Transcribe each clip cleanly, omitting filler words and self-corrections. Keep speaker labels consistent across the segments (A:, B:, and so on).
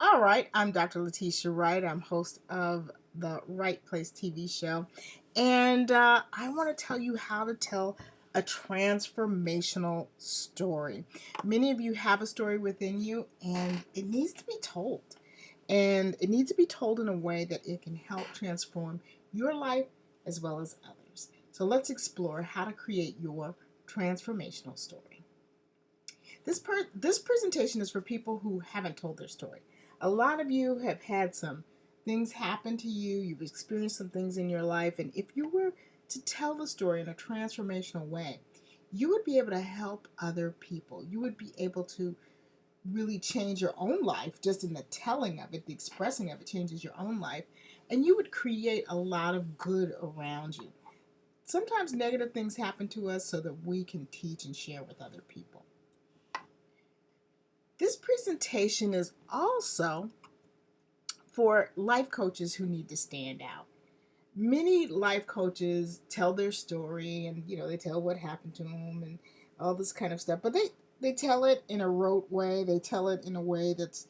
A: All right, I'm Dr. Letitia Wright. I'm host of the Right Place TV show. And I want to tell you how to tell a transformational story. Many of you have a story within you, and it needs to be told. And it needs to be told in a way that it can help transform your life as well as others. So let's explore how to create your transformational story. This presentation is for people who haven't told their story. A lot of you have had some things happen to you. You've experienced some things in your life, and if you were to tell the story in a transformational way, you would be able to help other people. You would be able to really change your own life just in the telling of it, the expressing of it changes your own life, and you would create a lot of good around you. Sometimes negative things happen to us so that we can teach and share with other people. This presentation is also for life coaches who need to stand out. Many life coaches tell their story and they tell what happened to them and all this kind of stuff, but they tell it in a rote way. They tell it in a way that's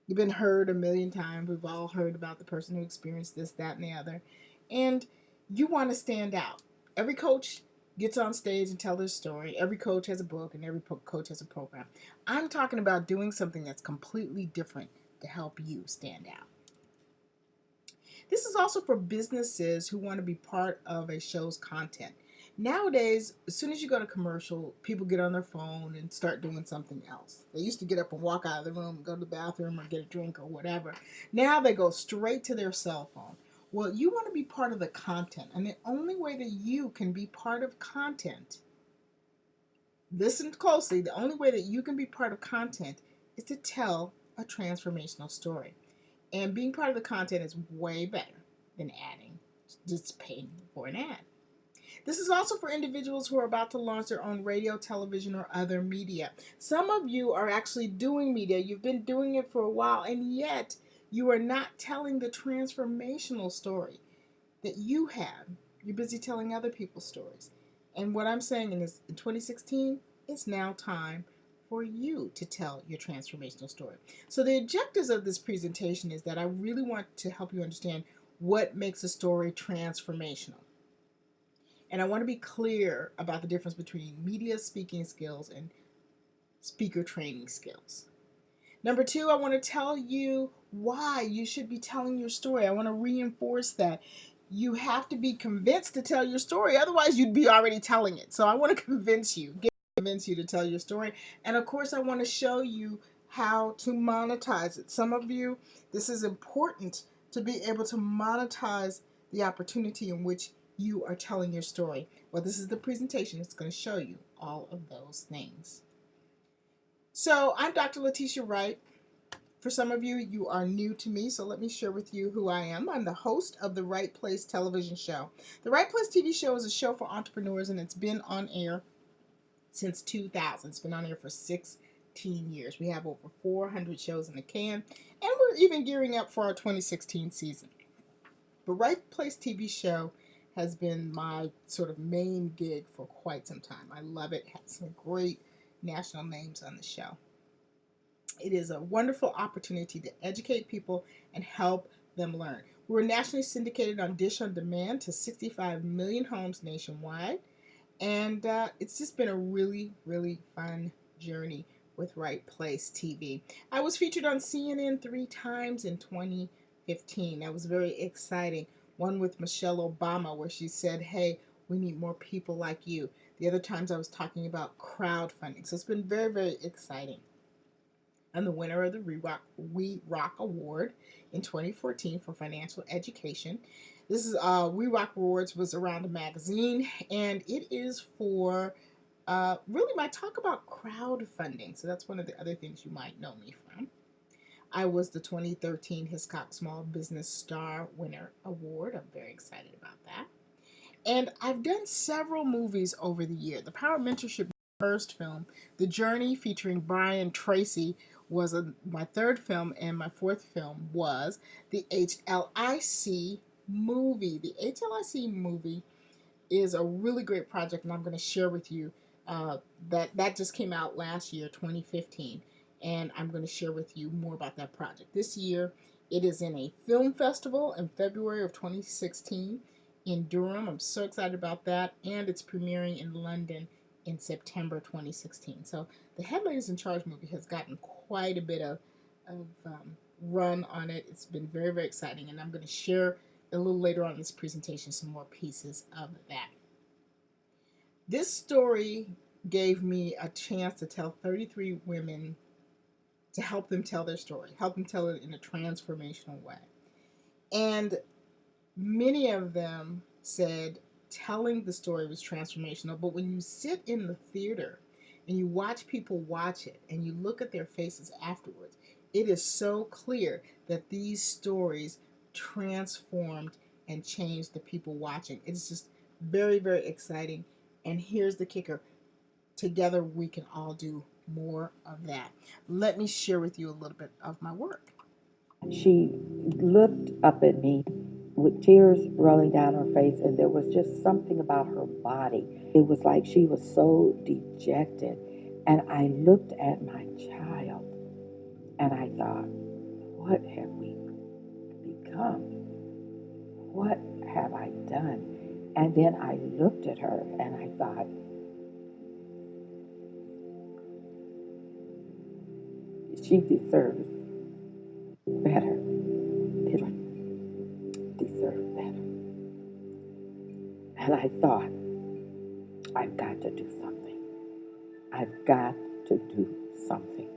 A: been heard a million times. We've all heard about the person who experienced this, that, and the other. And you want to stand out. Every coach gets on stage and tell their story. Every coach has a book and every coach has a program. I'm talking about doing something that's completely different to help you stand out. This is also for businesses who want to be part of a show's content. Nowadays, as soon as you go to commercial, people get on their phone and start doing something else. They used to get up and walk out of the room and go to the bathroom or get a drink or whatever. Now they go straight to their cell phone. Well, you want to be part of the content, and the only way that you can be part of content, listen closely, the only way that you can be part of content is to tell a transformational story. And being part of the content is way better than just paying for an ad. This is also for individuals who are about to launch their own radio, television, or other media. Some of you are actually doing media. You've been doing it for a while, and yet you are not telling the transformational story that you have. You're busy telling other people's stories. And what I'm saying is, in 2016, it's now time for you to tell your transformational story. So the objectives of this presentation is that I really want to help you understand what makes a story transformational. And I want to be clear about the difference between media speaking skills and speaker training skills. Number two, I want to tell you why you should be telling your story. I want to reinforce that. You have to be convinced to tell your story. Otherwise, you'd be already telling it. So I want to convince you to tell your story. And of course, I want to show you how to monetize it. Some of you, this is important to be able to monetize the opportunity in which you are telling your story. Well, this is the presentation. It's going to show you all of those things. So I'm Dr. Letitia Wright. For some of you, you are new to me, so let me share with you who I am. I'm the host of the Right Place television show. The Right Place TV show is a show for entrepreneurs, and it's been on air since 2000. It's been on air for 16 years. We have over 400 shows in the can, and we're even gearing up for our 2016 season. The Right Place TV show has been my sort of main gig for quite some time. I love it. It has some great national names on the show. It is a wonderful opportunity to educate people and help them learn. We're nationally syndicated on Dish on Demand to 65 million homes nationwide. And it's just been a really, really fun journey with Right Place TV. I was featured on CNN 3 times in 2015. That was very exciting. One with Michelle Obama, where she said, hey, we need more people like you. The other times I was talking about crowdfunding. So it's been very, very exciting. I'm the winner of the We Rock Award in 2014 for financial education. This is We Rock Awards was around a magazine, and it is for really my talk about crowdfunding. So that's one of the other things you might know me from. I was the 2013 Hiscox Small Business Star Winner Award. I'm very excited about that. And I've done several movies over the year. The Power Mentorship first film. The Journey featuring Brian Tracy was my third film, and my fourth film was the HLIC movie. The HLIC movie is a really great project, and I'm going to share with you that just came out last year, 2015. and I'm going to share with you more about that project. This year, it is in a film festival in February of 2016 in Durham. I'm so excited about that, and it's premiering in London in September 2016. So the Head Ladies in Charge movie has gotten quite a bit of run on it. It's been very, very exciting, and I'm going to share a little later on in this presentation some more pieces of that. This story gave me a chance to tell 33 women, to help them tell their story, help them tell it in a transformational way. And many of them said telling the story was transformational, but when you sit in the theater and you watch people watch it and you look at their faces afterwards, it is so clear that these stories transformed and changed the people watching. It's just very, very exciting. And here's the kicker: together we can all do more of that. Let me share with you a little bit of my work.
B: She looked up at me with tears rolling down her face, and there was just something about her body. It was like she was so dejected. And I looked at my child and I thought, what have we become? What have I done? And then I looked at her and I thought, she deserves better. Deserve better. And I thought, I've got to do something. I've got to do something.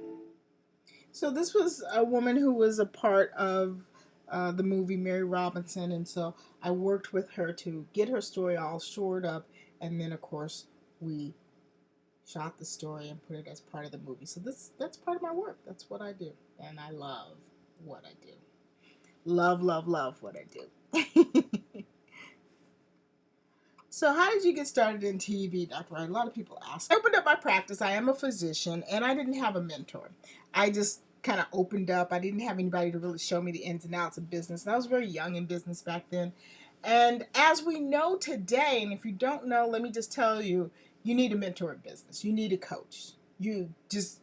A: So this was a woman who was a part of the movie Mary Robinson, and so I worked with her to get her story all shored up, and then of course we shot the story and put it as part of the movie. So that's part of my work. That's what I do, and I love what I do. Love, love, love what I do. So, how did you get started in TV, Dr. Wright? A lot of people ask. I opened up my practice. I am a physician, and I didn't have a mentor. I just kind of opened up. I didn't have anybody to really show me the ins and outs of business. And I was very young in business back then. And as we know today, and if you don't know, let me just tell you, you need a mentor in business. You need a coach. You just,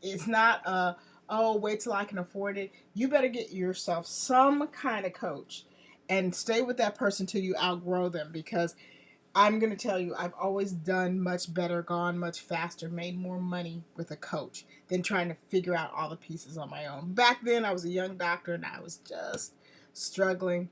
A: it's not a, oh, wait till I can afford it. You better get yourself some kind of coach and stay with that person till you outgrow them, because I'm going to tell you, I've always done much better, gone much faster, made more money with a coach than trying to figure out all the pieces on my own. Back then, I was a young doctor and I was just struggling.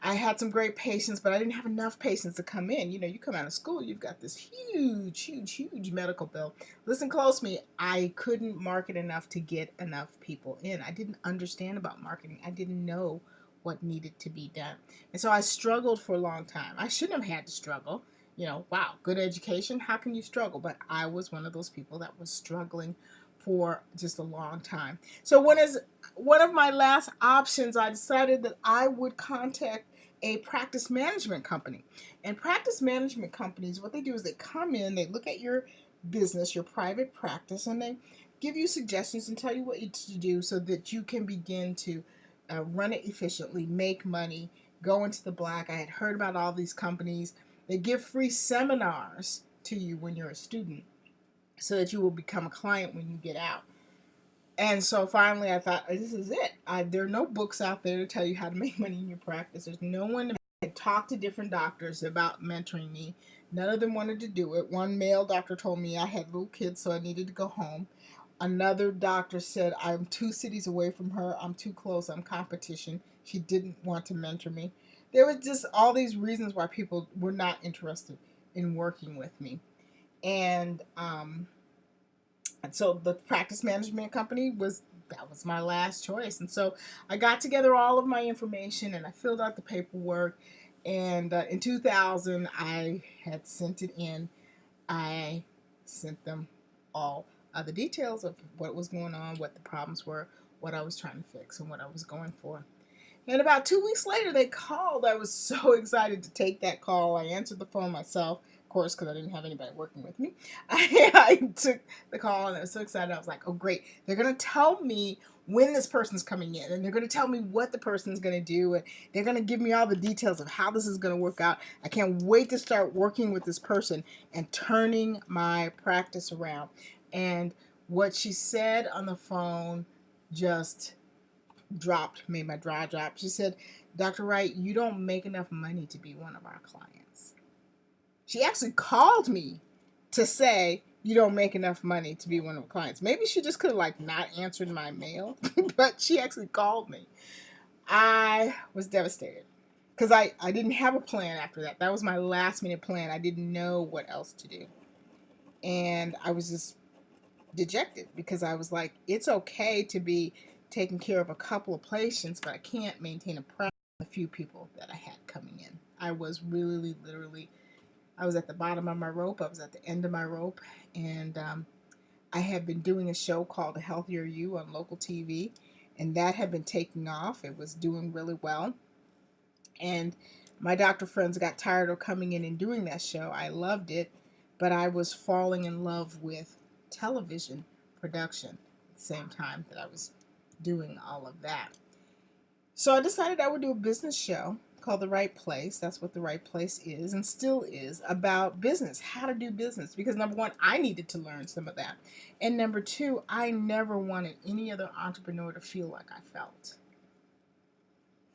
A: I had some great patients, but I didn't have enough patients to come in. You know, you come out of school, you've got this huge, huge, huge medical bill. Listen close to me. I couldn't market enough to get enough people in. I didn't understand about marketing. I didn't know what needed to be done. And so I struggled for a long time. I shouldn't have had to struggle. You know, wow, good education. How can you struggle? But I was one of those people that was struggling for just a long time. So one of my last options, I decided that I would contact a practice management company. And practice management companies, what they do is they come in, they look at your business, your private practice, and they give you suggestions and tell you what to do so that you can begin to run it efficiently, make money, go into the black. I had heard about all these companies. They give free seminars to you when you're a student so that you will become a client when you get out. And so finally I thought, this is it. There are no books out there to tell you how to make money in your practice. There's no one to talk to different doctors about mentoring me. None of them wanted to do it. One male doctor told me I had little kids, so I needed to go home. Another doctor said, I'm 2 cities away from her. I'm too close. I'm competition. She didn't want to mentor me. There was just all these reasons why people were not interested in working with me. And so the practice management company was my last choice. And so I got together all of my information and I filled out the paperwork. And in 2000, I had sent it in. I sent them all the details of what was going on, what the problems were, what I was trying to fix, and what I was going for. And about 2 weeks later, they called. I was so excited to take that call. I answered the phone myself, of course, because I didn't have anybody working with me. I took the call and I was so excited. I was like, oh, great. They're going to tell me when this person's coming in, and they're going to tell me what the person's going to do, and they're going to give me all the details of how this is going to work out. I can't wait to start working with this person and turning my practice around. And What she said on the phone just made my jaw drop. She said, Dr. Wright, you don't make enough money to be one of our clients. She actually called me to say, you don't make enough money to be one of our clients. Maybe she just could have like not answered my mail, but she actually called me. I was devastated because I didn't have a plan after that. That was my last minute plan. I didn't know what else to do. And I was just dejected because I was like, it's okay to be taking care of a couple of patients, but I can't maintain a practice with a few people that I had coming in. I was really, literally, I was at the bottom of my rope. I was at the end of my rope. And I had been doing a show called A Healthier You on local TV, and that had been taking off. It was doing really well. And my doctor friends got tired of coming in and doing that show. I loved it, but I was falling in love with television production at the same time that I was doing all of that. So I decided I would do a business show called The Right Place. That's what The Right Place is and still is, about business, how to do business. Because number one, I needed to learn some of that. And number two, I never wanted any other entrepreneur to feel like I felt.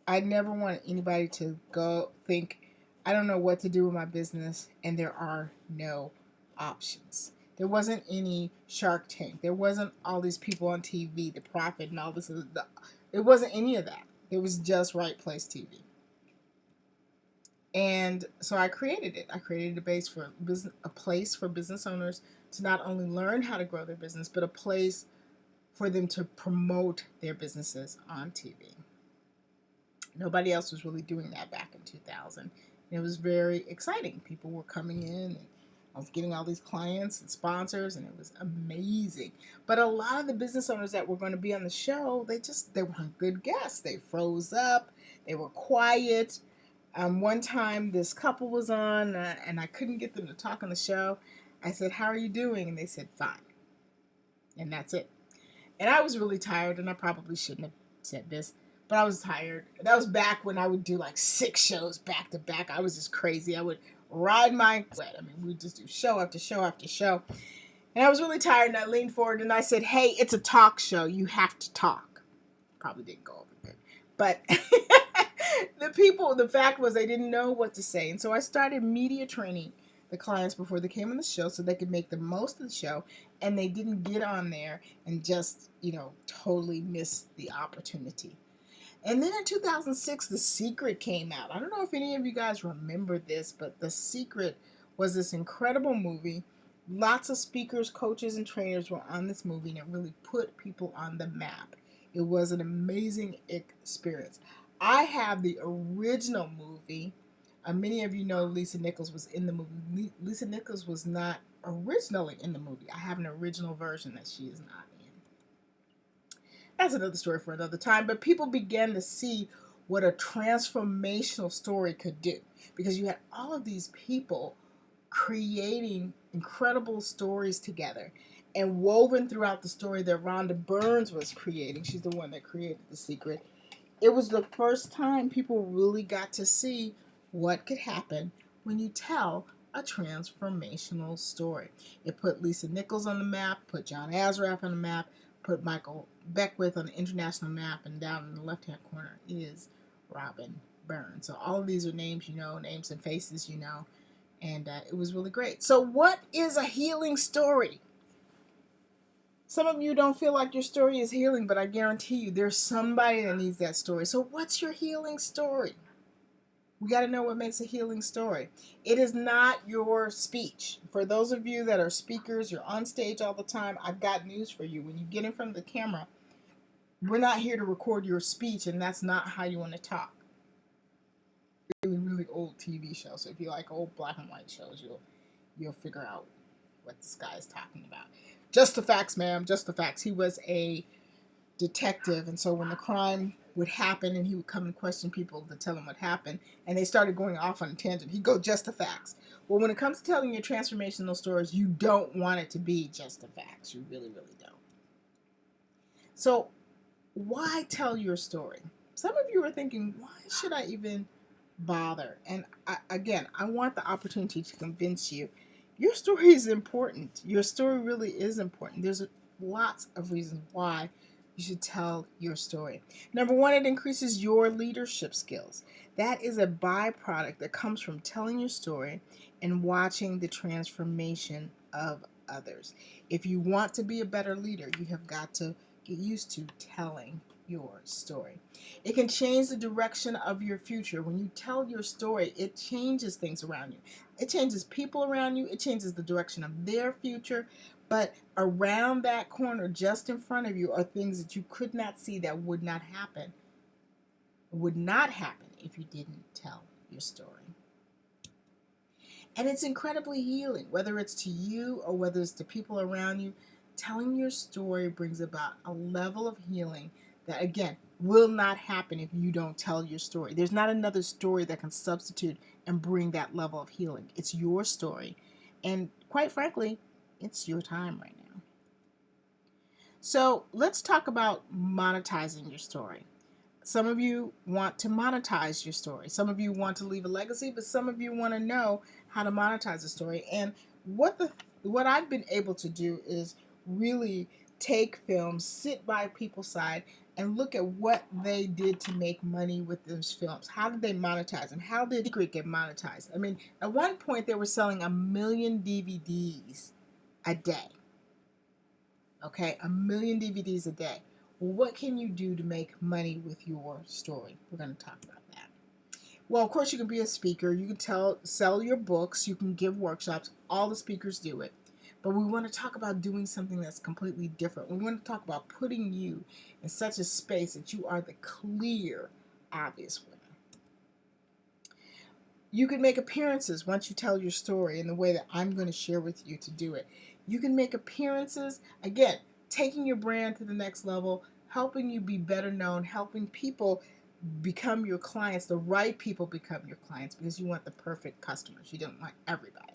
A: I never wanted anybody to go think, I don't know what to do with my business, and there are no options. There wasn't any Shark Tank. There wasn't all these people on TV, the profit and all this. It wasn't any of that. It was just Right Place TV. And so I created it. I created a place for business owners to not only learn how to grow their business, but a place for them to promote their businesses on TV. Nobody else was really doing that back in 2000. And it was very exciting. People were coming in, and I was getting all these clients and sponsors, and it was amazing. But a lot of the business owners that were going to be on the show, they weren't good guests. They froze up. They were quiet. One time, this couple was on, and I couldn't get them to talk on the show. I said, "How are you doing?" And they said, "Fine." And that's it. And I was really tired, and I probably shouldn't have said this, but I was tired. That was back when I would do like 6 shows back to back. I was just crazy. I would ride my sweat. I mean, we'd just do show after show after show. And I was really tired, and I leaned forward and I said, "Hey, it's a talk show. You have to talk." Probably didn't go over good. But the fact was they didn't know what to say. And so I started media training the clients before they came on the show so they could make the most of the show, and they didn't get on there and just, totally miss the opportunity. And then in 2006, The Secret came out. I don't know if any of you guys remember this, but The Secret was this incredible movie. Lots of speakers, coaches, and trainers were on this movie, and it really put people on the map. It was an amazing experience. I have the original movie. Many of you know Lisa Nichols was in the movie. Lisa Nichols was not originally in the movie. I have an original version that she is not in. That's another story for another time. But people began to see what a transformational story could do, because you had all of these people creating incredible stories together, and woven throughout the story that Rhonda Burns was creating. She's the one that created The Secret. It was the first time people really got to see what could happen when you tell a transformational story. It put Lisa Nichols on the map, put John Azaraf on the map, put Michael Beckwith on the international map, and down in the left-hand corner is Robin Burns. So all of these are names you know, names and faces you know, and it was really great. So what is a healing story? Some of you don't feel like your story is healing, but I guarantee you there's somebody that needs that story. So what's your healing story? We got to know what makes a healing story. It is not your speech. For those of you that are speakers, you're on stage all the time, I've got news for you. When you get in front of the camera, we're not here to record your speech, and that's not how you want to talk. Really old TV shows. So if you like old black and white shows, you'll figure out what this guy is talking about. Just the facts, ma'am. Just the facts. He was a detective, and so when the crime would happen and he would come and question people to tell them what happened, and they started going off on a tangent, he'd go, "Just the facts." Well, when it comes to telling your transformational stories, you don't want it to be just the facts. You really, really don't. So why tell your story? Some of you are thinking, why should I even bother? And I want the opportunity to convince you your story is important. Your story really is important. There's lots of reasons why you should tell your story. Number one, it increases your leadership skills. That is a byproduct that comes from telling your story and watching the transformation of others. If you want to be a better leader, you have got to get used to telling your story. It can change the direction of your future. When you tell your story, it changes things around you. It changes people around you. It changes the direction of their future. But around that corner, just in front of you, are things that you could not see that would not happen. Would not happen if you didn't tell your story. And it's incredibly healing, whether it's to you or whether it's to people around you. Telling your story brings about a level of healing that, again, will not happen if you don't tell your story. There's not another story that can substitute and bring that level of healing. It's your story. And quite frankly, it's your time right now. So let's talk about monetizing your story. Some of you want to monetize your story. Some of you want to leave a legacy, but some of you want to know how to monetize a story. And what I've been able to do is really take films, sit by people's side, and look at what they did to make money with those films. How did they monetize them? How did Secret get monetized? I mean, at one point they were selling 1 million DVDs a day. Okay, 1 million DVDs a day. Well, what can you do to make money with your story? We're going to talk about that. Well, of course, you can be a speaker. You can sell your books. You can give workshops. All the speakers do it. But we want to talk about doing something that's completely different. We want to talk about putting you in such a space that you are the clear, obvious winner. You can make appearances once you tell your story in the way that I'm going to share with you to do it. You can make appearances, again, taking your brand to the next level, helping you be better known, helping people become your clients, the right people become your clients, because you want the perfect customers. You don't want everybody.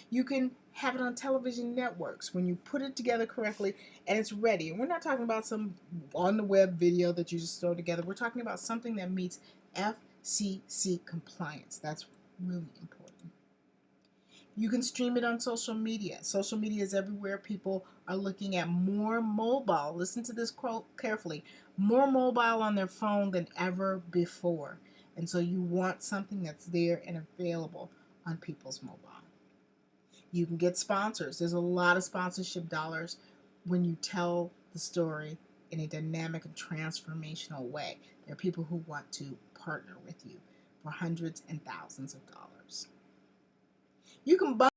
A: You can have it on television networks when you put it together correctly and it's ready. And we're not talking about some on the web video that you just throw together. We're talking about something that meets FCC compliance. That's really important. You can stream it on social media. Social media is everywhere. People are looking at more mobile. Listen to this quote carefully. More mobile on their phone than ever before. And so you want something that's there and available on people's mobile. You can get sponsors. There's a lot of sponsorship dollars when you tell the story in a dynamic and transformational way. There are people who want to partner with you for hundreds and thousands of dollars. You can bundle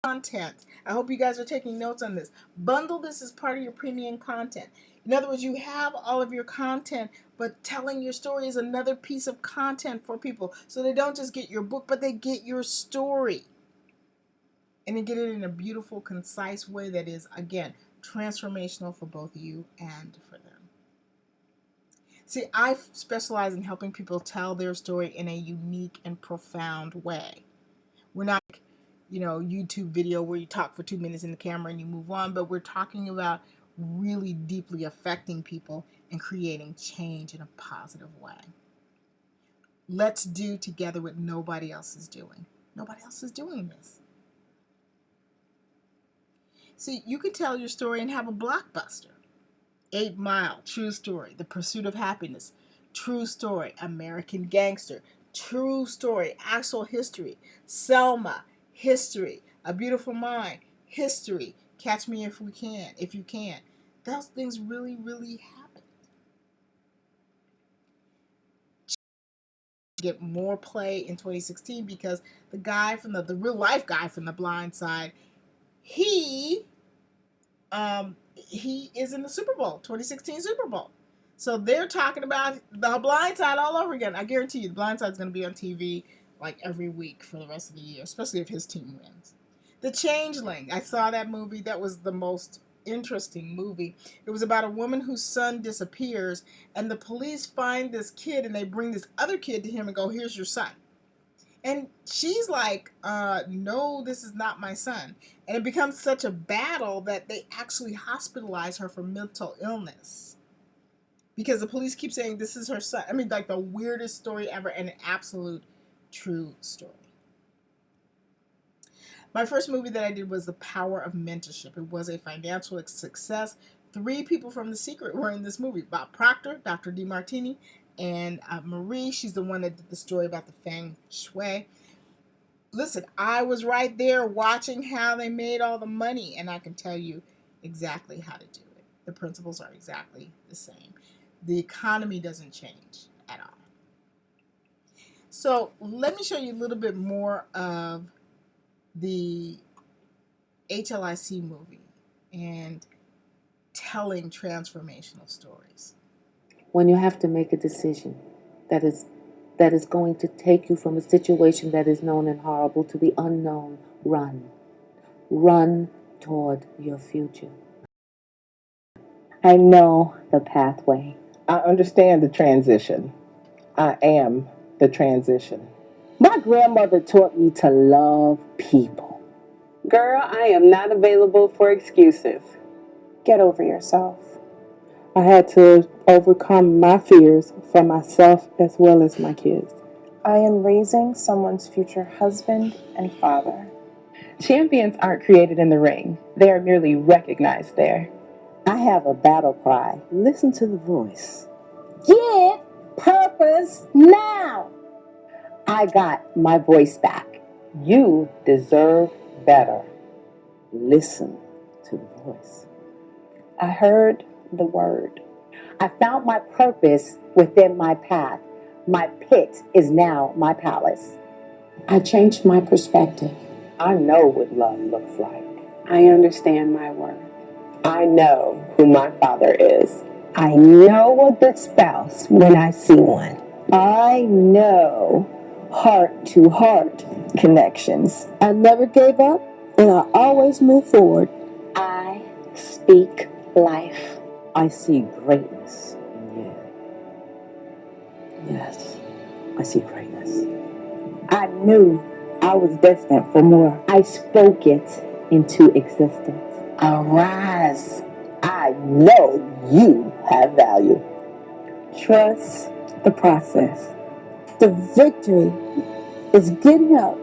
A: content. I hope you guys are taking notes on this. Bundle this as part of your premium content. In other words, you have all of your content, but telling your story is another piece of content for people. So they don't just get your book, but they get your story. And they get it in a beautiful, concise way that is, again, transformational for both you and for them. See, I specialize in helping people tell their story in a unique and profound way. We're not, YouTube video where you talk for 2 minutes in the camera and you move on, but we're talking about really deeply affecting people and creating change in a positive way. Let's do together what nobody else is doing. Nobody else is doing this. See, you could tell your story and have a blockbuster. 8 Mile, true story. The Pursuit of Happiness, true story. American Gangster, true story. Actual history. Selma, history. A Beautiful Mind, history. Catch Me If You Can. Those things really, really happen. Get more play in 2016 because the guy from the real life guy from The Blind Side, he is in the Super Bowl, 2016 Super Bowl. So they're talking about The Blind Side all over again. I guarantee you The Blind Side is going to be on TV like every week for the rest of the year, especially if his team wins. The Changeling, I saw that movie. That was the most interesting movie. It was about a woman whose son disappears, and the police find this kid, and they bring this other kid to him and go, here's your son. And she's like, no, this is not my son. And it becomes such a battle that they actually hospitalize her for mental illness. Because the police keep saying this is her son. I mean, like the weirdest story ever and an absolute true story. My first movie that I did was The Power of Mentorship. It was a financial success. 3 people from The Secret were in this movie: Bob Proctor, Dr. DeMartini, and Marie. She's the one that did the story about the feng shui. Listen, I was right there watching how they made all the money, and I can tell you exactly how to do it. The principles are exactly the same. The economy doesn't change at all. So let me show you a little bit more of the HLIC movie and telling transformational stories.
B: When you have to make a decision that is going to take you from a situation that is known and horrible to the unknown, run. Run toward your future.
C: I know the pathway. I understand the transition. I am the transition. My grandmother taught me to love people.
D: Girl, I am not available for excuses.
E: Get over yourself.
C: I had to overcome my fears for myself as well as my kids.
E: I am raising someone's future husband and father.
D: Champions aren't created in the ring. They are merely recognized there.
C: I have a battle cry. Listen to the voice. Get purpose now. I got my voice back. You deserve better. Listen to the voice.
E: I heard the word.
C: I found my purpose within my path. My pit is now my palace.
F: I changed my perspective.
C: I know what love looks like.
F: I understand my worth.
D: I know who my father is.
G: I know a good spouse when I see one.
H: I know heart-to-heart connections. I never gave up, and I always move forward.
G: I speak life.
B: I see greatness in you. Yes, I see greatness.
H: I knew I was destined for more.
G: I spoke it into existence.
H: Arise. I know you have value. Trust the process. The victory is getting up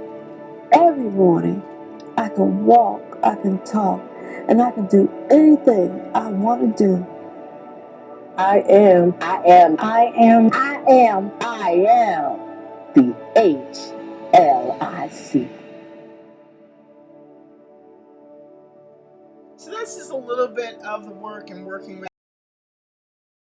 H: every morning. I can walk, I can talk, and I can do anything I want to do.
C: I am
H: the HLIC.
A: So that's just a little bit of the work and working with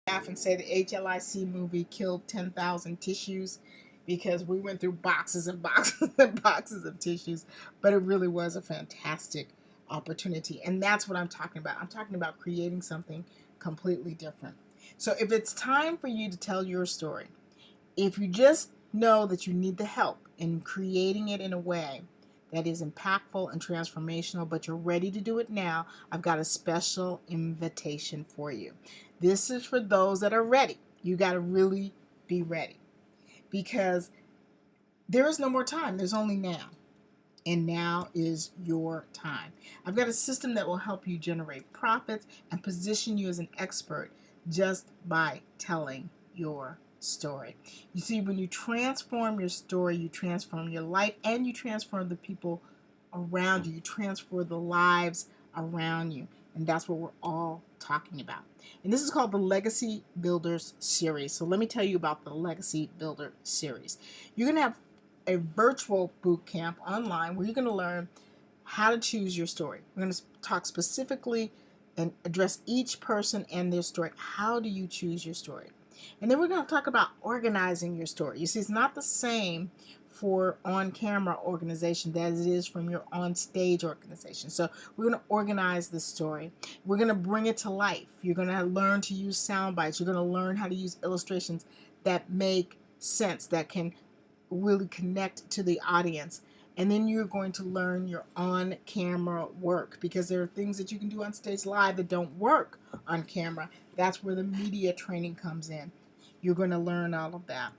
A: staff and say the HLIC movie killed 10,000 tissues because we went through boxes and boxes and boxes of tissues, but it really was a fantastic opportunity. And that's what I'm talking about. I'm talking about creating something completely different. So if it's time for you to tell your story, if you just know that you need the help in creating it in a way that is impactful and transformational, but you're ready to do it now, I've got a special invitation for you. This is for those that are ready. You got to really be ready because there is no more time. There's only now. And now is your time. I've got a system that will help you generate profits and position you as an expert just by telling your story. You see, when you transform your story, you transform your life and you transform the people around you. You transform the lives around you. And that's what we're all talking about. And this is called the Legacy Builders Series. So let me tell you about the Legacy Builder Series. You're going to have a virtual boot camp online where you're going to learn how to choose your story. We're going to talk specifically and address each person and their story. How do you choose your story? And then we're going to talk about organizing your story. You see, it's not the same for on-camera organization as it is from your on-stage organization. So we're going to organize the story. We're going to bring it to life. You're going to learn to use sound bites. You're going to learn how to use illustrations that make sense, that can really connect to the audience. And then you're going to learn your on-camera work because there are things that you can do on stage live that don't work on camera. That's where the media training comes in. You're going to learn all of that.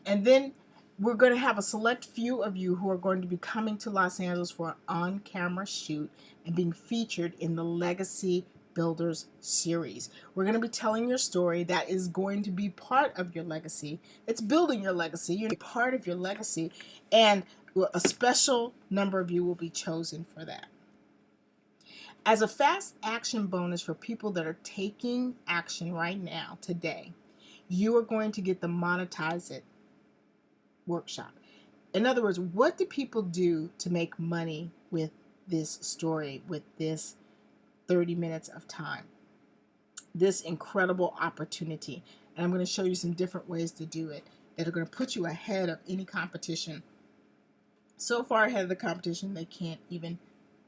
A: And then we're going to have a select few of you who are going to be coming to Los Angeles for an on-camera shoot and being featured in the Legacy Builders Series. We're going to be telling your story that is going to be part of your legacy. It's building your legacy. You're part of your legacy. And Well, a special number of you will be chosen for that. As a fast action bonus for people that are taking action right now, today, you are going to get the Monetize It workshop. In other words, what do people do to make money with this story, with this 30 minutes of time, this incredible opportunity? And I'm going to show you some different ways to do it that are going to put you ahead of any competition. So far ahead of the competition, they can't even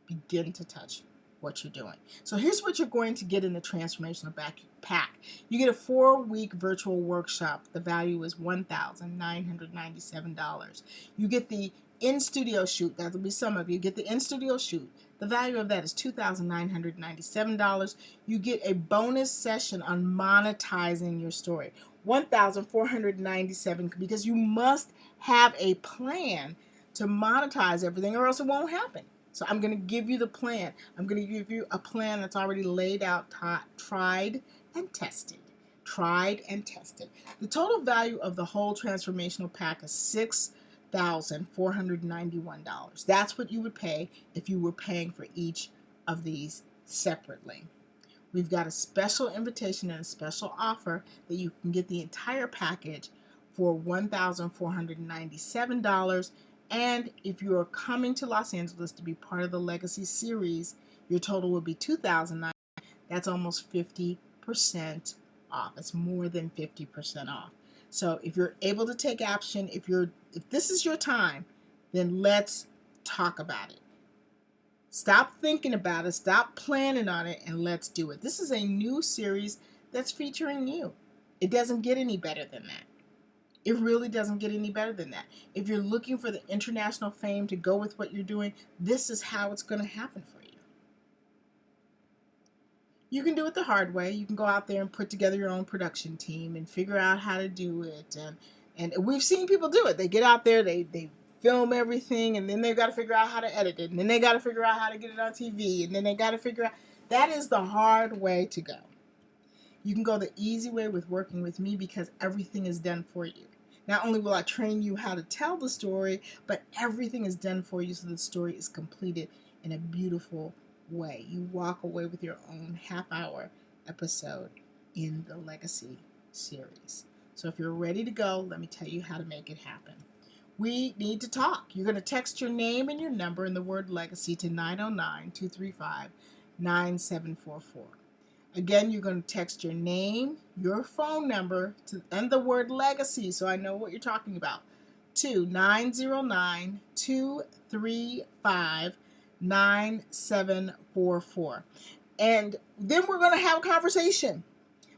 A: begin to touch what you're doing. So here's what you're going to get in the Transformational Pack. You get a 4-week virtual workshop. The value is $1,997. You get the in-studio shoot. That'll be some of you. Get the in-studio shoot. The value of that is $2,997. You get a bonus session on monetizing your story. $1,497, because you must have a plan to monetize everything, or else it won't happen. So I'm going to give you the plan. I'm going to give you a plan that's already laid out, tried and tested. Tried and tested. The total value of the whole transformational pack is $6,491. That's what you would pay if you were paying for each of these separately. We've got a special invitation and a special offer that you can get the entire package for $1,497. And if you are coming to Los Angeles to be part of the Legacy Series, your total will be $2,009. That's almost 50% off. It's more than 50% off. So if you're able to take action, if this is your time, then let's talk about it. Stop thinking about it, stop planning on it, and let's do it. This is a new series that's featuring you. It doesn't get any better than that. It really doesn't get any better than that. If you're looking for the international fame to go with what you're doing, this is how it's going to happen for you. You can do it the hard way. You can go out there and put together your own production team and figure out how to do it. And we've seen people do it. They get out there, they film everything, and then they've got to figure out how to edit it, and then they got to figure out how to get it on TV, and then they got to figure out. That is the hard way to go. You can go the easy way with working with me, because everything is done for you. Not only will I train you how to tell the story, but everything is done for you so the story is completed in a beautiful way. You walk away with your own half-hour episode in the Legacy series. So if you're ready to go, let me tell you how to make it happen. We need to talk. You're going to text your name and your number and the word Legacy to 909-235-9744. Again, you're going to text your name, your phone number, and the word Legacy, so I know what you're talking about, to 909-235-9744. And then we're going to have a conversation.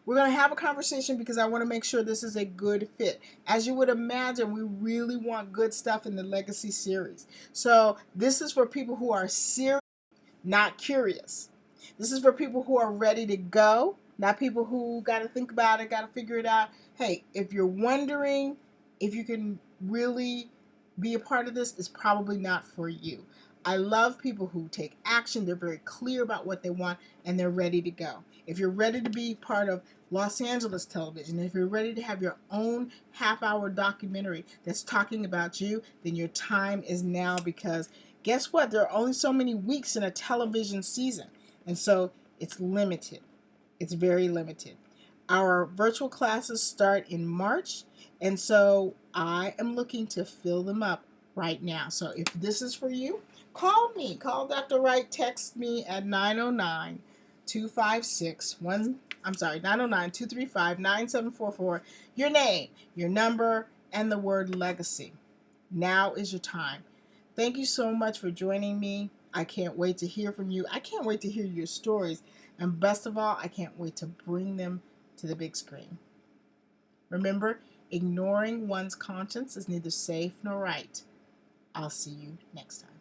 A: We're going to have a conversation because I want to make sure this is a good fit. As you would imagine, we really want good stuff in the Legacy series. So this is for people who are serious, not curious. This is for people who are ready to go, not people who got to think about it, got to figure it out. Hey, if you're wondering if you can really be a part of this, it's probably not for you. I love people who take action. They're very clear about what they want, and they're ready to go. If you're ready to be part of Los Angeles television, if you're ready to have your own half-hour documentary that's talking about you, then your time is now, because guess what? There are only so many weeks in a television season. And so it's limited. It's very limited. Our virtual classes start in March, and so I am looking to fill them up right now. So if this is for you, call me. Call Dr. Wright. Text me at 909-235-9744. Your name, your number, and the word Legacy. Now is your time. Thank you so much for joining me. I can't wait to hear from you. I can't wait to hear your stories. And best of all, I can't wait to bring them to the big screen. Remember, ignoring one's conscience is neither safe nor right. I'll see you next time.